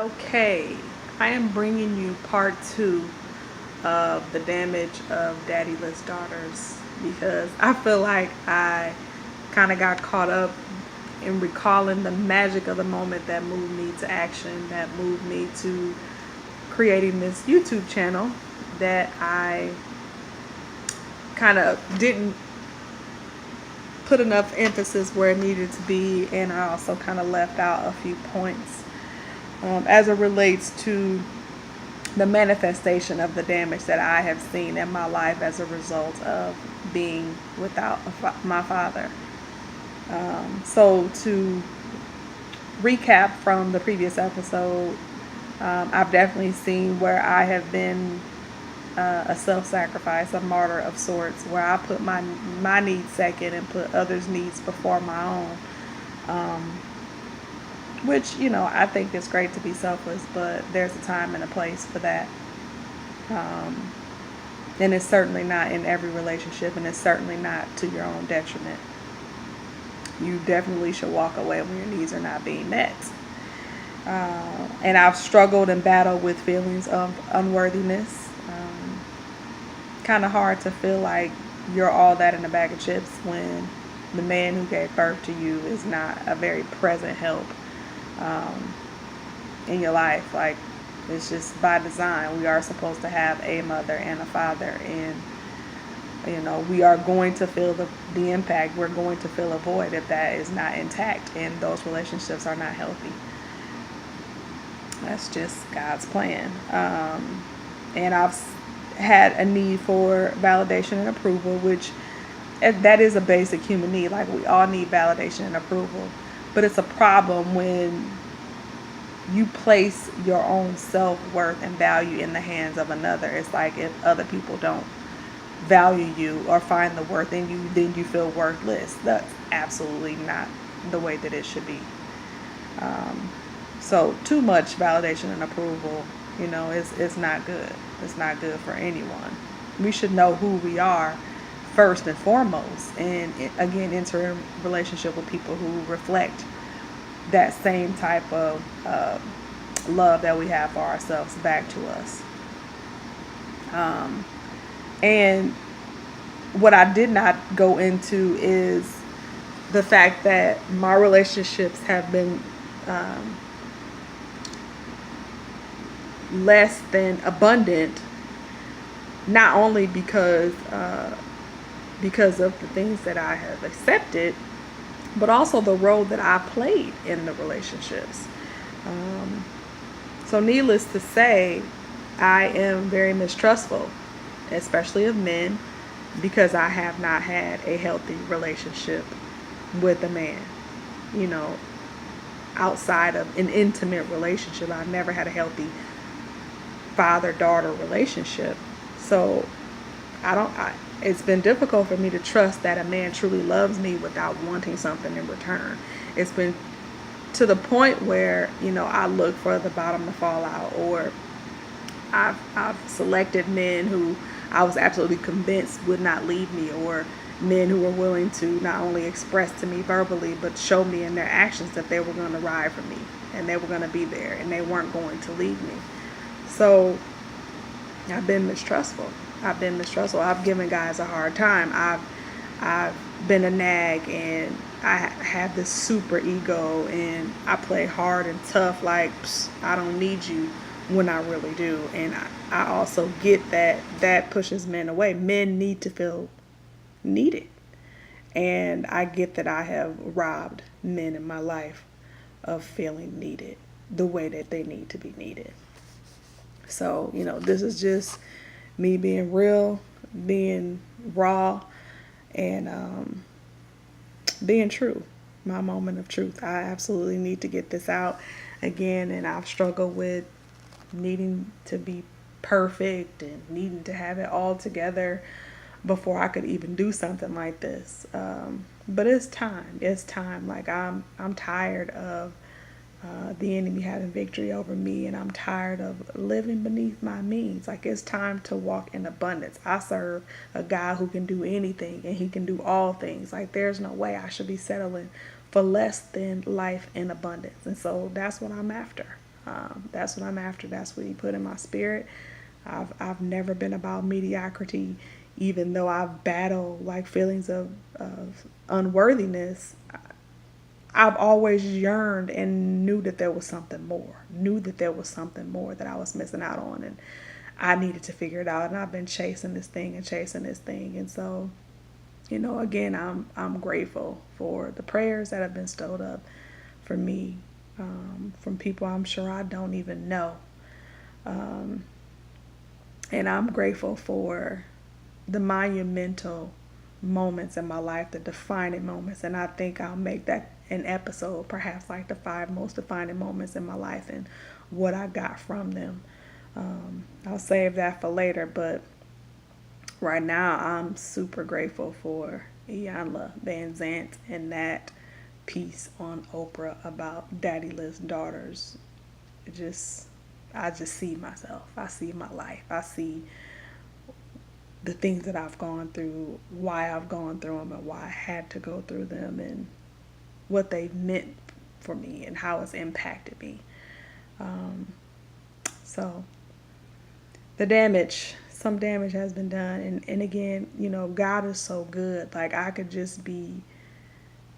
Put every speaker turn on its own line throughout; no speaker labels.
Okay, I am bringing you part two of the damage of Daddyless daughters because I feel like I kind of got caught up in recalling the magic of the moment that moved me to action, that moved me to creating this YouTube channel that I kind of didn't put enough emphasis where it needed to be, and I also kind of left out a few points as it relates to the manifestation of the damage that I have seen in my life as a result of being without my father. So to recap from the previous episode, I've definitely seen where I have been a self-sacrifice, a martyr of sorts, where I put my needs second and put others' needs before my own. Which, I think it's great to be selfless, but there's a time and a place for that. And it's certainly not in every relationship, and it's certainly not to your own detriment. You definitely should walk away when your needs are not being met. And I've struggled and battled with feelings of unworthiness. Kind of hard to feel like you're all that in a bag of chips when the man who gave birth to you is not a very present help in your life. Like, it's just by design. We are supposed to have a mother and a father, and we are going to feel the impact. We're going to feel a void if that is not intact and those relationships are not healthy. That's just God's plan. And I've had a need for validation and approval, which that is a basic human need. Like, we all need validation and approval, but it's a problem when you place your own self-worth and value in the hands of another. It's like if other people don't value you or find the worth in you, then you feel worthless. That's absolutely not the way that it should be. So too much validation and approval, it's not good. It's not good for anyone. We should know who we are first and foremost, and again, enter a relationship with people who reflect that same type of love that we have for ourselves back to us. And what I did not go into is the fact that my relationships have been less than abundant, not only because of the things that I have accepted, but also the role that I played in the relationships. So needless to say, I am very mistrustful, especially of men, because I have not had a healthy relationship with a man. Outside of an intimate relationship, I've never had a healthy father-daughter relationship. So it's been difficult for me to trust that a man truly loves me without wanting something in return. It's been to the point where, I look for the bottom to fall out, or I've selected men who I was absolutely convinced would not leave me, or men who were willing to not only express to me verbally, but show me in their actions that they were going to ride for me, and they were going to be there, and they weren't going to leave me. So I've been mistrustful. I've given guys a hard time. I've been a nag, and I have this super ego, and I play hard and tough, like, I don't need you, when I really do. And I also get that pushes men away. Men need to feel needed. And I get that I have robbed men in my life of feeling needed the way that they need to be needed. So, this is just me being real, being raw, and being true. My moment of truth. I absolutely need to get this out again, and I've struggled with needing to be perfect and needing to have it all together before I could even do something like this. But it's time. It's time. Like, I'm tired of the enemy having victory over me, and I'm tired of living beneath my means. Like, it's time to walk in abundance. I serve a God who can do anything, and he can do all things. Like, there's no way I should be settling for less than life in abundance. And so that's what I'm after. That's what I'm after. That's what he put in my spirit. I've never been about mediocrity, even though I've battled like feelings of unworthiness. I've always yearned and knew that there was something more. Knew that there was something more that I was missing out on, and I needed to figure it out. And I've been chasing this thing and chasing this thing, and so again, I'm grateful for the prayers that have been stowed up for me from people I'm sure I don't even know. Um, and I'm grateful for the monumental moments in my life, the defining moments. And I think I'll make that an episode, perhaps like the 5 most defining moments in my life and what I got from them. I'll save that for later, but right now I'm super grateful for Iyanla Van Zant and that piece on Oprah about Daddyless daughters. It just, I just see myself. I see my life. I see the things that I've gone through, why I've gone through them, and why I had to go through them, and what they've meant for me and how it's impacted me. Um, so some damage has been done, and again, God is so good. Like I could just be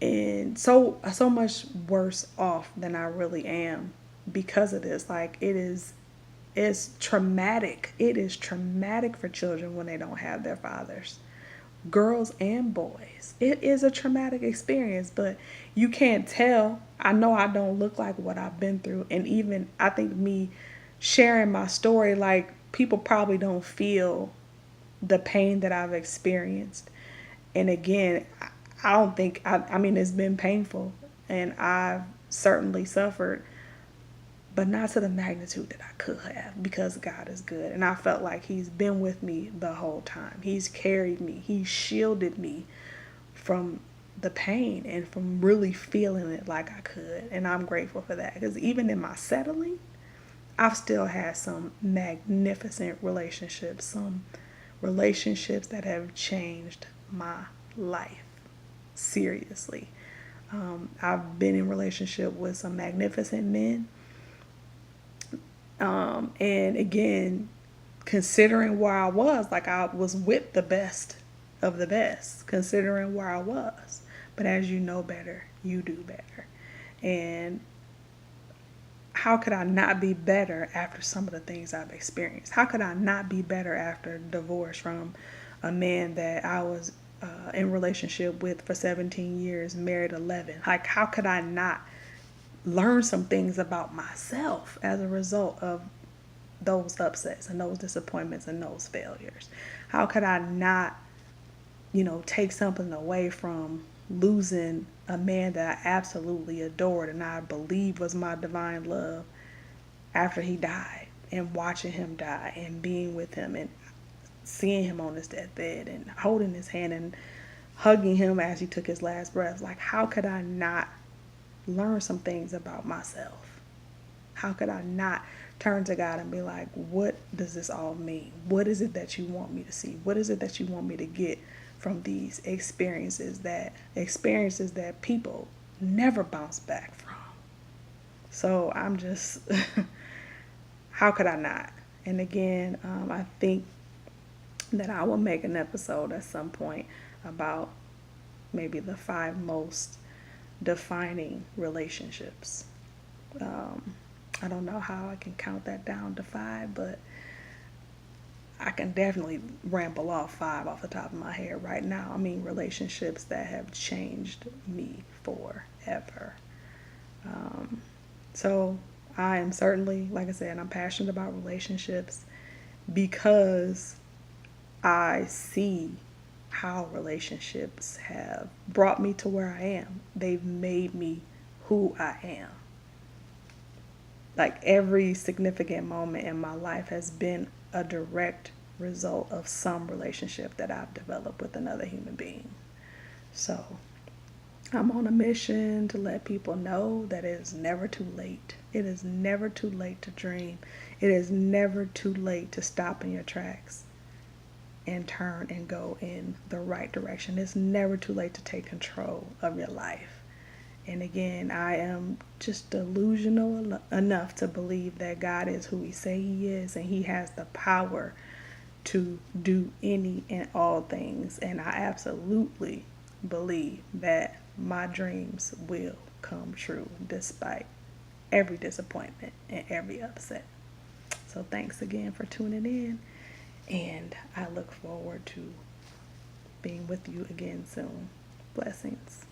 in so much worse off than I really am because of this. Like it's traumatic. It is traumatic for children when they don't have their fathers, girls and boys. It is a traumatic experience, but you can't tell. I know I don't look like what I've been through, and even I think me sharing my story, like people probably don't feel the pain that I've experienced. And again, I don't think I mean it's been painful, and I've certainly suffered, but not to the magnitude that I could have, because God is good. And I felt like he's been with me the whole time. He's carried me. He's shielded me from the pain and from really feeling it like I could. And I'm grateful for that, because even in my settling, I've still had some magnificent relationships, some relationships that have changed my life. Seriously. I've been in relationship with some magnificent men. And again, considering where I was, like I was with the best of the best, considering where I was. But as you know better, you do better. And how could I not be better after some of the things I've experienced? How could I not be better after divorce from a man that I was in relationship with for 17 years, married 11? Like, how could I not learn some things about myself as a result of those upsets and those disappointments and those failures? How could I not, take something away from losing a man that I absolutely adored and I believe was my divine love after he died, and watching him die and being with him and seeing him on his deathbed and holding his hand and hugging him as he took his last breath? Like, how could I not learn some things about myself? How could I not turn to God and be like, what does this all mean? What is it that you want me to see? What is it that you want me to get from these experiences that people never bounce back from? So I'm just, how could I not? And again, I think that I will make an episode at some point about maybe the 5 most defining relationships. I don't know how I can count that down to 5, but I can definitely ramble off 5 off the top of my head right now. I mean, relationships that have changed me forever. So I am certainly, like I said, I'm passionate about relationships because I see how relationships have brought me to where I am. They've made me who I am. Like every significant moment in my life has been a direct result of some relationship that I've developed with another human being. So I'm on a mission to let people know that it is never too late. It is never too late to dream. It is never too late to stop in your tracks and turn and go in the right direction. It's never too late to take control of your life. And again, I am just delusional enough to believe that God is who he say he is, and he has the power to do any and all things. And I absolutely believe that my dreams will come true despite every disappointment and every upset. So thanks again for tuning in, and I look forward to being with you again soon. Blessings.